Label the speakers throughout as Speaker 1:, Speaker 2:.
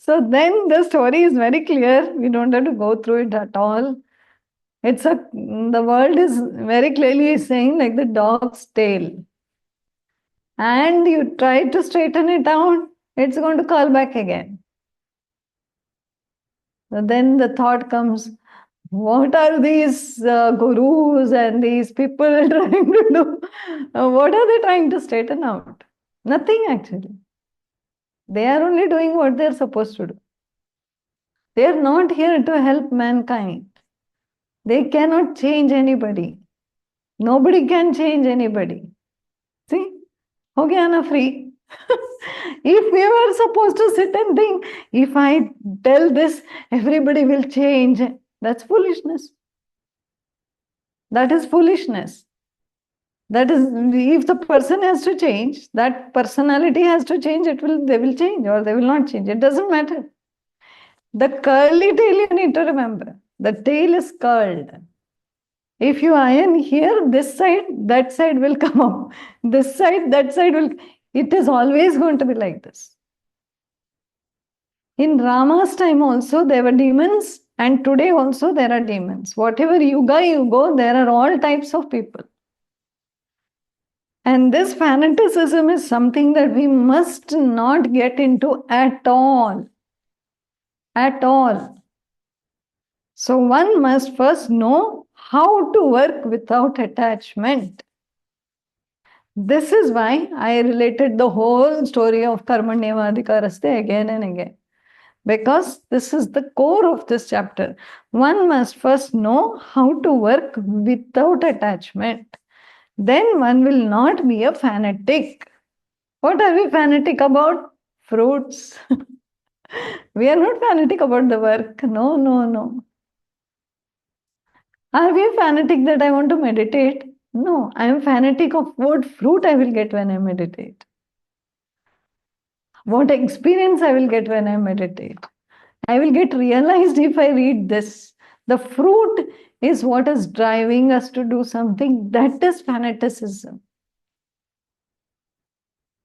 Speaker 1: So then the story is very clear. We don't have to go through it at all. The world is very clearly saying like the dog's tail. And you try to straighten it out, it's going to curl back again. So then the thought comes, what are these gurus and these people trying to do? What are they trying to straighten out? Nothing actually. They are only doing what they are supposed to do. They are not here to help mankind. They cannot change anybody. Nobody can change anybody. See? Ho gaya na free. If we were supposed to sit and think, if I tell this, everybody will change. That's foolishness. That is foolishness. That is, if the person has to change, that personality has to change, they will change or they will not change. It doesn't matter. The curly tail you need to remember. The tail is curled. If you iron here, this side, that side will come up. This side, that side will. It is always going to be like this. In Rama's time also, there were demons, and today also there are demons. Whatever yuga you go, there are all types of people. And this fanaticism is something that we must not get into at all. At all. So one must first know how to work without attachment. This is why I related the whole story of Karmanyavadhikaraste again and again. Because this is the core of this chapter. One must first know how to work without attachment. Then one will not be a fanatic. What are we fanatic about? Fruits. We are not fanatic about the work. No, no, no. Are we fanatic that I want to meditate? No, I am fanatic of what fruit I will get when I meditate. What experience I will get when I meditate. I will get realized if I read this. The fruit is what is driving us to do something. That is fanaticism.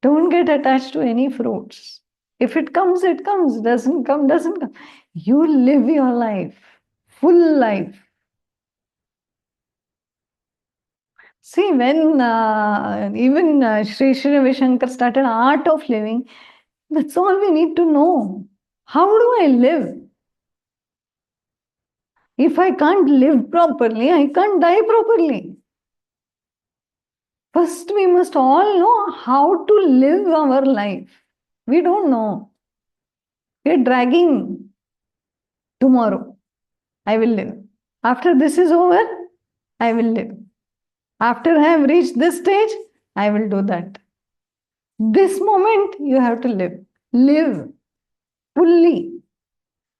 Speaker 1: Don't get attached to any fruits. If it comes, it comes. Doesn't come, doesn't come. You live your life, full life. See, when even Sri Ravi Shankar started Art of Living, that's all we need to know. How do I live? If I can't live properly, I can't die properly. First, we must all know how to live our life. We don't know. We are dragging. Tomorrow, I will live. After this is over, I will live. After I have reached this stage, I will do that. This moment, you have to live. Live fully.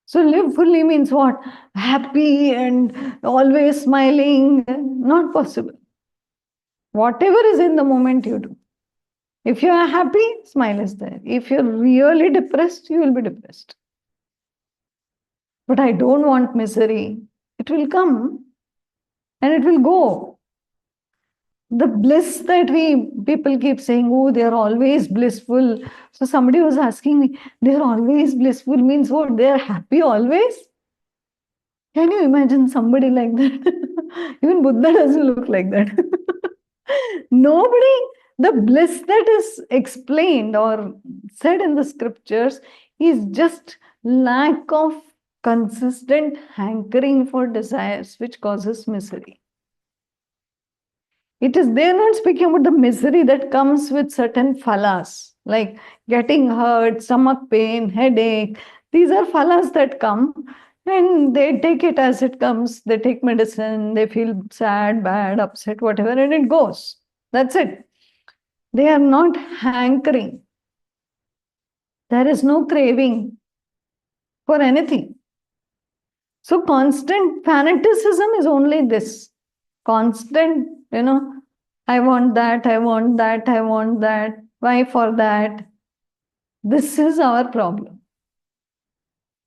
Speaker 1: So live fully means what? Happy and always smiling. Not possible. Whatever is in the moment, you do. If you are happy, smile is there. If you're really depressed, you will be depressed. But I don't want misery. It will come and it will go. The bliss that people keep saying, oh, they're always blissful. So somebody was asking me, they're always blissful means what? They're happy always? Can you imagine somebody like that? Even Buddha doesn't look like that. Nobody, the bliss that is explained or said in the scriptures is just lack of consistent hankering for desires, which causes misery. They're not speaking about the misery that comes with certain phalas, like getting hurt, stomach pain, headache. These are phalas that come and they take it as it comes. They take medicine, they feel sad, bad, upset, whatever, and it goes. That's it. They are not hankering. There is no craving for anything. So constant fanaticism is only this. Constant, I want that, I want that, I want that. Why for that? This is our problem.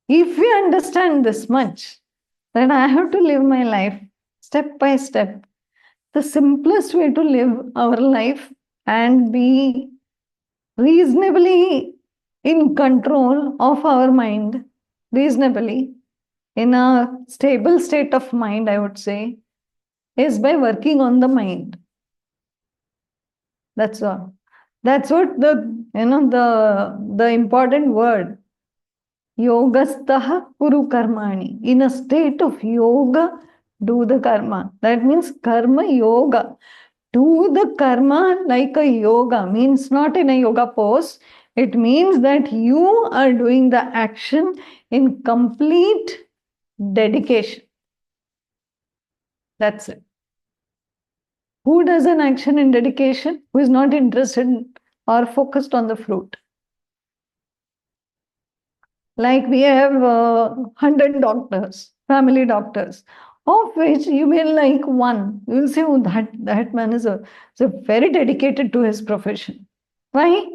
Speaker 1: If we understand this much, that I have to live my life step by step, the simplest way to live our life and be reasonably in control of our mind reasonably, in a stable state of mind, I would say, is by working on the mind. That's all. That's what the important word. Yogastaha kuru karmani. In a state of yoga, do the karma. That means karma yoga. Do the karma like a yoga. Means not in a yoga pose. It means that you are doing the action in complete dedication. That's it. Who does an action in dedication? Who is not interested or focused on the fruit? Like we have 100 doctors, family doctors, of which you may like one. You will say, oh, that man is very dedicated to his profession. Why?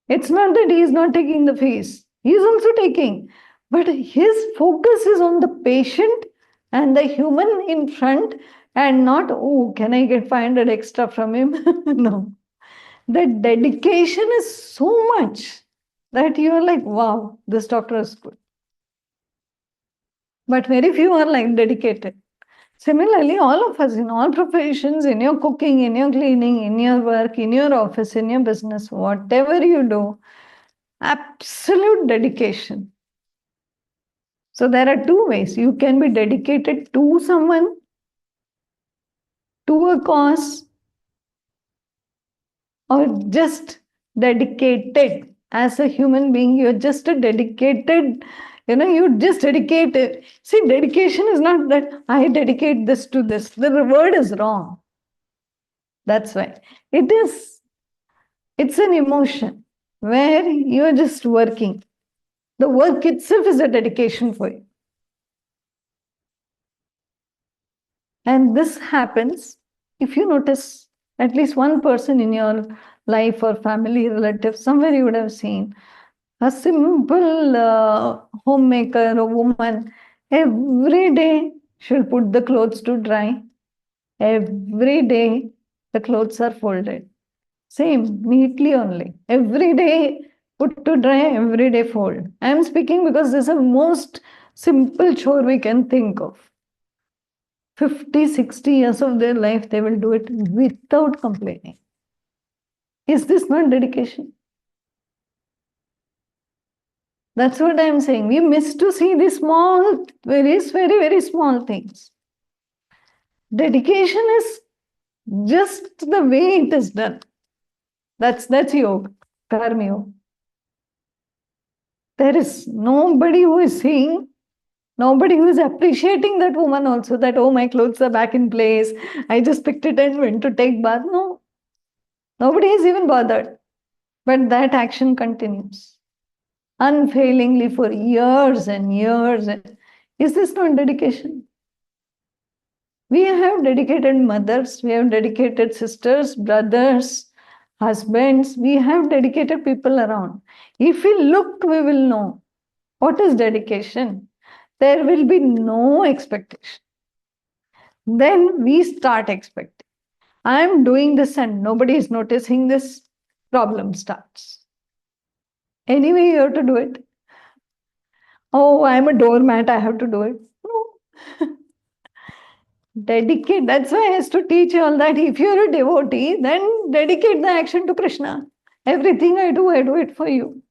Speaker 1: It's not that he is not taking the fees. He is also taking. But his focus is on the patient and the human in front, and not, oh, can I get 500 extra from him? No. The dedication is so much that you are like, wow, this doctor is good. But very few are like dedicated. Similarly, all of us in all professions, in your cooking, in your cleaning, in your work, in your office, in your business, whatever you do, absolute dedication. So there are two ways. You can be dedicated to someone, to a cause, or just dedicated. As a human being, you're just a dedicated, you just dedicate it. See, dedication is not that I dedicate this to this. The word is wrong. That's why. It's an emotion where you're just working. The work itself is a dedication for you. And this happens if you notice at least one person in your life or family, relative, somewhere you would have seen a simple homemaker, a woman, every day she'll put the clothes to dry. Every day the clothes are folded. Same, neatly only. Every day put to dry, every day fold. I am speaking because this is the most simple chore we can think of. 50, 60 years of their life, they will do it without complaining. Is this not dedication? That's what I am saying. We miss to see the small, very, very, very small things. Dedication is just the way it is done. That's yoga, karma yoga. There is nobody who is seeing, nobody who is appreciating that woman also, that, oh, my clothes are back in place. I just picked it and went to take bath. No. Nobody is even bothered. But that action continues unfailingly for years and years. Is this not dedication? We have dedicated mothers, we have dedicated sisters, brothers, husbands, we have dedicated people around. If we look, we will know what is dedication. There will be no expectation. Then we start expecting. I am doing this and nobody is noticing this, problem starts. Anyway, you have to do it. Oh, I'm a doormat, I have to do it. No. Dedicate. That's why I has to teach you all that. If you're a devotee, then dedicate the action to Krishna. Everything I do it for you.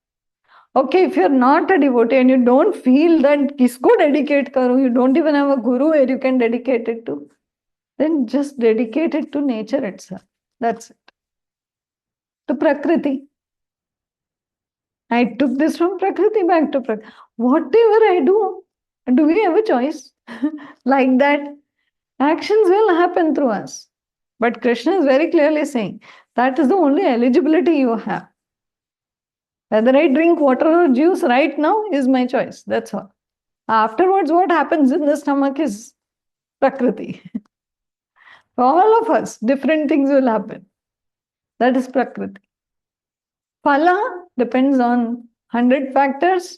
Speaker 1: Okay, if you're not a devotee and you don't feel that kisko dedicate karo, you don't even have a guru where you can dedicate it to, then just dedicate it to nature itself. That's it. To Prakriti. I took this from Prakriti back to Prakriti. Whatever I do we have a choice? Like that, actions will happen through us. But Krishna is very clearly saying that is the only eligibility you have. Whether I drink water or juice right now is my choice. That's all. Afterwards, what happens in the stomach is Prakriti. For all of us, different things will happen. That is Prakriti. Phala depends on 100 factors.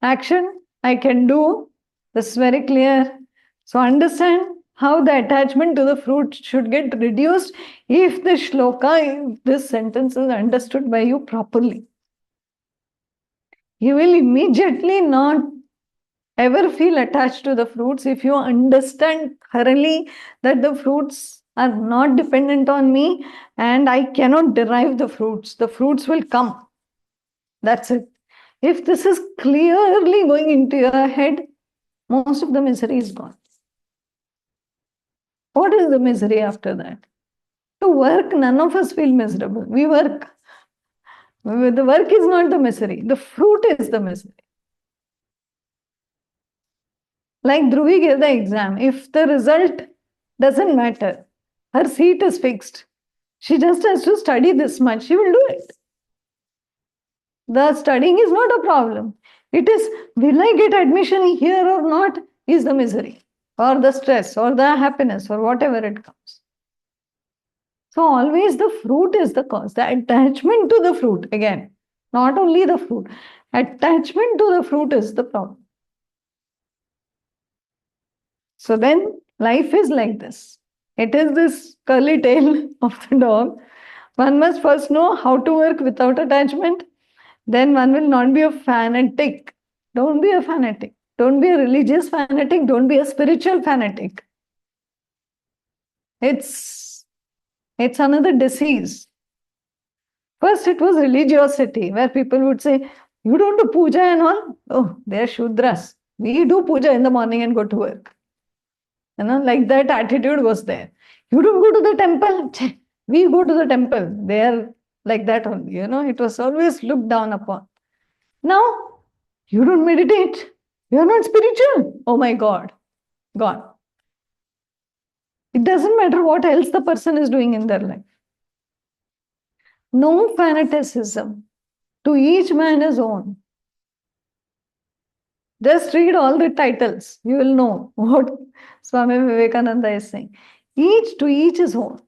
Speaker 1: Action, I can do. This is very clear. So understand how the attachment to the fruit should get reduced if the shloka, if this sentence is understood by you properly. You will immediately not ever feel attached to the fruits if you understand thoroughly that the fruits are not dependent on me and I cannot derive the fruits. The fruits will come. That's it. If this is clearly going into your head, most of the misery is gone. What is the misery after that? To work, none of us feel miserable. We work. The work is not the misery. The fruit is the misery. Like Dhruvi gave the exam. If the result doesn't matter, her seat is fixed. She just has to study this much. She will do it. The studying is not a problem. It is, will I get admission here or not, is the misery or the stress or the happiness or whatever it comes. So always the fruit is the cause. The attachment to the fruit, again, not only the fruit, attachment to the fruit is the problem. So then life is like this. It is this curly tail of the dog. One must first know how to work without attachment. Then one will not be a fanatic. Don't be a fanatic. Don't be a religious fanatic. Don't be a spiritual fanatic. It's another disease. First, it was religiosity, where people would say, you don't do puja and all. Oh, they're Shudras. We do puja in the morning and go to work. Like that attitude was there. You don't go to the temple. We go to the temple. They are like that only. It was always looked down upon. Now, you don't meditate. You are not spiritual. Oh my God. Gone. It doesn't matter what else the person is doing in their life. No fanaticism. To each man his own. Just read all the titles. You will know what Swami Vivekananda is saying. Each to each his own.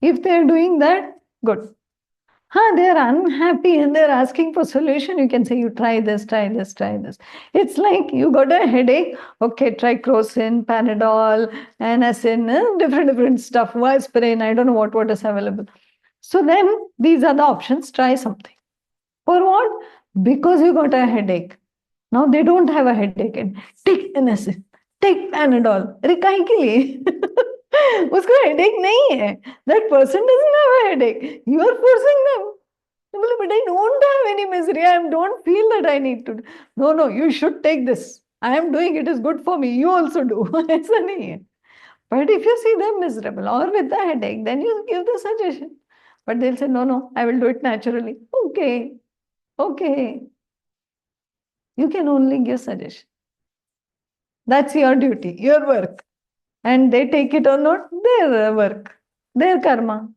Speaker 1: If they are doing that, good. They are unhappy and they're asking for solution. You can say, you try this, try this, try this. It's like you got a headache. Okay, try Crocin, Panadol, Anacin, different stuff. Aspirin, I don't know what is available. So then these are the options. Try something. For what? Because you got a headache. Now they don't have a headache. And take Anacin, take Panadol. अरे काहे के लिए? उसको headache नहीं है. That person doesn't have a headache. You are forcing them. But I don't have any misery. I don't feel that I need to. No, you should take this. I am doing it is good for me. You also do. ऐसा नहीं है. But if you see them miserable or with the headache, then you give the suggestion. But they'll say, no, I will do it naturally. Okay. You can only give suggestion. That's your duty, your work. And they take it or not, their work, their karma.